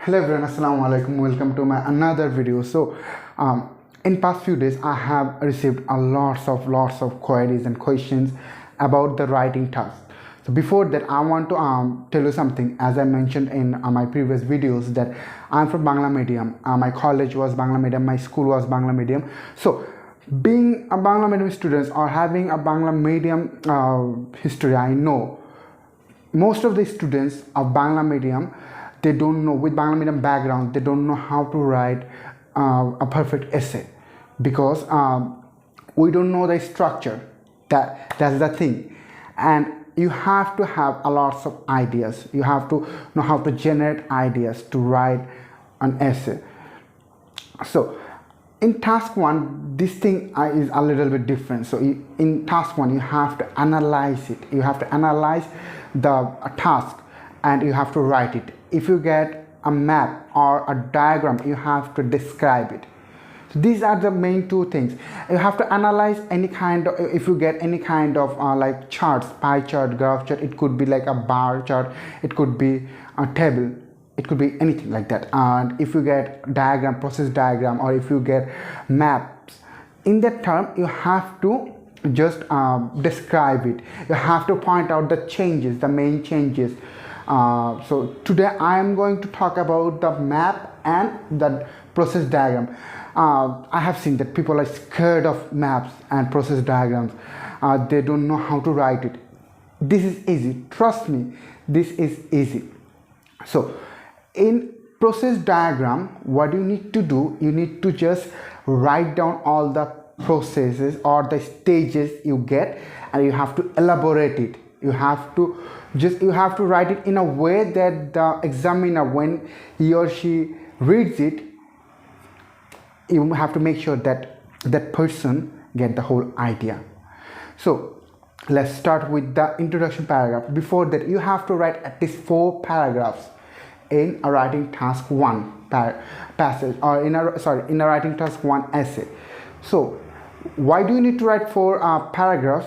Hello everyone, assalamu alaikum. Welcome to my another video. In past few days I have received a lots of queries and questions about the writing task. So before that I want to tell you something. As I mentioned in my previous videos that I'm from Bangla medium. My college was Bangla medium, my school was Bangla medium. So being a Bangla medium student or having a Bangla medium history, I know most of the students of Bangla medium, they don't know, with Bangla medium background, they don't know how to write a perfect essay because we don't know the structure. That's the thing. And you have to have a lots of ideas. You have to know how to generate ideas to write an essay. So in task one, this thing is a little bit different. So in task one, you have to analyze it. You have to analyze the task and you have to write it. If you get a map or a diagram, you have to describe it. So these are the main two things. You have to analyze any kind of, if you get any kind of like charts, pie chart, graph chart, it could be like a bar chart, it could be a table, it could be anything like that. And if you get diagram, process diagram, or if you get maps, in that term you have to just describe it. You have to point out the changes, the main changes. So today I am going to talk about the map and the process diagram. I have seen that people are scared of maps and process diagrams. They don't know how to write it. This is easy, trust me, this is easy. So in process diagram, what you need to do, you need to just write down all the processes or the stages you get, and you have to elaborate it. You have to write it in a way that the examiner, when he or she reads it, you have to make sure that that person get the whole idea. So let's start with the introduction paragraph. Before that, you have to write at least 4 paragraphs in a writing task 1 passage, or in a writing task 1 essay. So why do you need to write 4 paragraphs?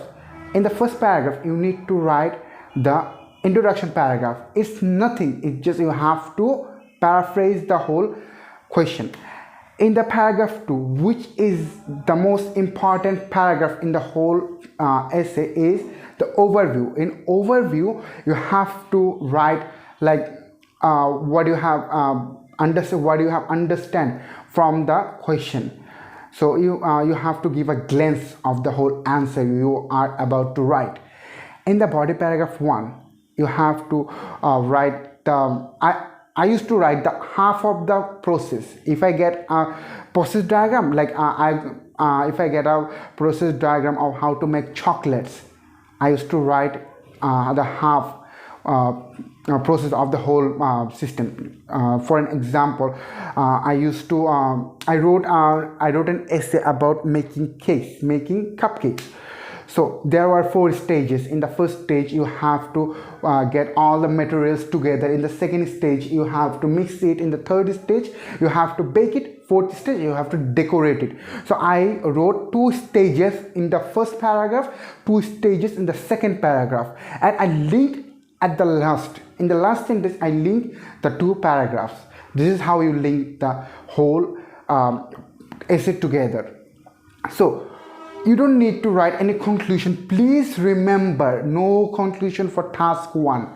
In the first paragraph, you need to write the introduction paragraph. It's nothing, it's just you have to paraphrase the whole question. In the paragraph 2, which is the most important paragraph in the whole essay, is the overview. In overview, you have to write like what you have understand from the question. So you have to give a glance of the whole answer you are about to write. In the body paragraph 1, you have to write the I used to write the half of the process. If I get a process diagram, like if I get a process diagram of how to make chocolates, I used to write the half process of the whole system. For an example, I wrote an essay about making cupcakes. So there were 4 stages. In the first stage, you have to get all the materials together. In the second stage, you have to mix it. In the third stage, you have to bake it. Fourth stage, you have to decorate it. So I wrote 2 stages in the first paragraph, 2 stages in the second paragraph, and I linked at the last. In the last sentence, I link the 2 paragraphs. This is how you link the whole essay together. So you don't need to write any conclusion. Please remember, no conclusion for task 1.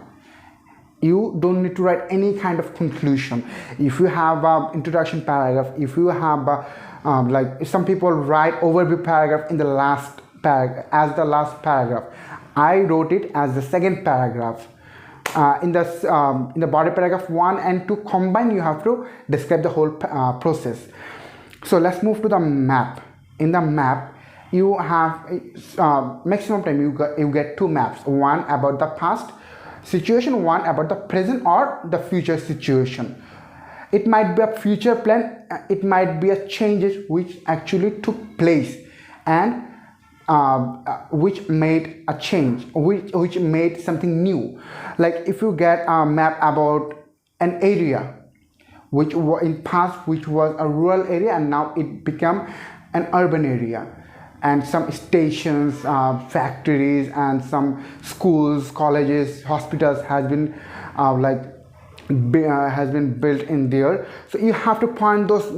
You don't need to write any kind of conclusion. If you have an introduction paragraph, if you have like some people write overview paragraph in the last paragraph as the last paragraph, I wrote it as the second paragraph. In the body paragraph 1 and 2 combined, you have to describe the whole process. So let's move to the map. In the map, you have maximum time you get 2 maps, one about the past situation, one about the present or the future situation. It might be a future plan, it might be a changes which actually took place and which made a change, which made something new. Like if you get a map about an area which was in past which was a rural area and now it became an urban area, and some stations, factories, and some schools, colleges, hospitals has been like has been built in there. So you have to point those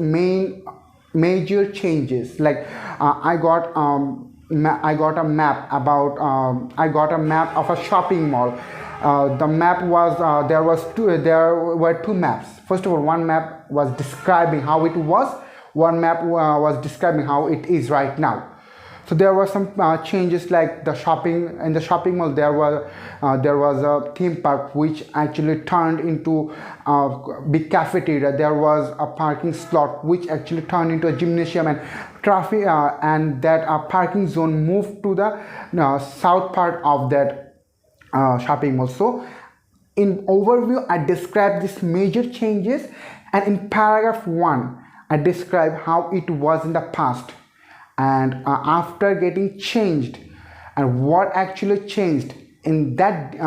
major changes. Like I got a map about I got a map of a shopping mall. The map was there were two maps. First of all, one map was describing how it was, one map was describing how it is right now. So there were some changes, like the shopping mall. There was a theme park which actually turned into a big cafeteria. There was a parking slot which actually turned into a gymnasium, and traffic and that parking zone moved to the south part of that shopping mall. So in overview, I described these major changes, and in paragraph 1 I describe how it was in the past, and after getting changed, and what actually changed in that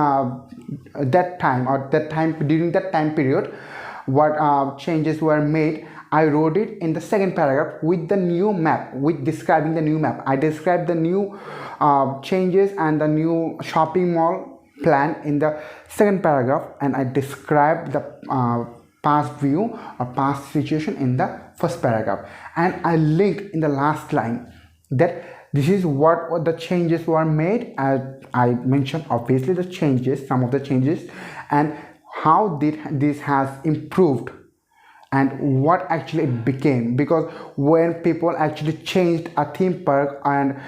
time during that time period, what changes were made. I wrote it in the second paragraph with the new map, with describing the new map. I described the new changes and the new shopping mall plan in the second paragraph, and I described the past view or past situation in the first paragraph, and I linked in the last line that this is what the changes were made. As I mentioned, obviously the changes, some of the changes, and how this has improved and what actually it became. Because when people actually changed a theme park and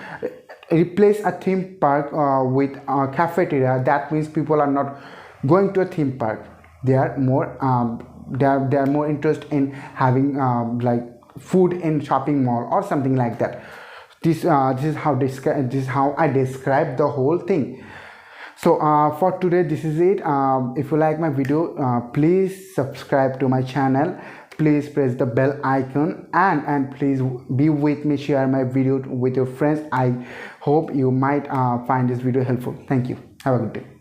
replace a theme park with a cafeteria, that means people are not going to a theme park. They are more they are more interested in having like food in shopping mall or something like that. This is how I describe the whole thing. So for today, this is it. If you like my video, please subscribe to my channel, please press the bell icon, and please be with me, share my video with your friends. I hope you might find this video helpful. Thank you. Have a good day.